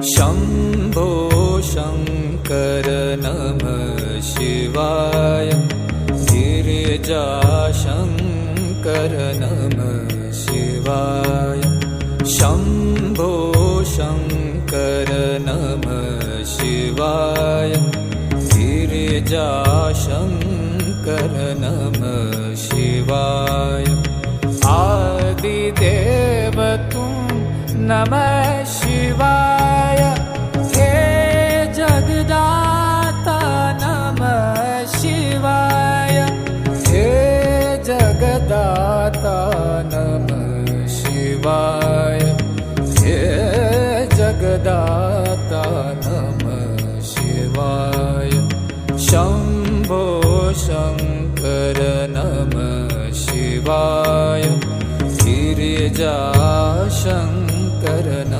शम्भो शङ्कर नमः शिवाय। गिरिजाशङ्कर नमः शिवाय। शम्भो शङ्कर नमः शिवाय। गिरिजाशङ्कर नमः शिवाय। आदिदेव तुम नमः शिवाय। हे जगदाता नमः शिवाय। हे जगदाता नमः शिवाय। हे जगदाता नमः शिवाय। शम्भो शङ्कर नमः शिवाय। गिरिजाशङ्कर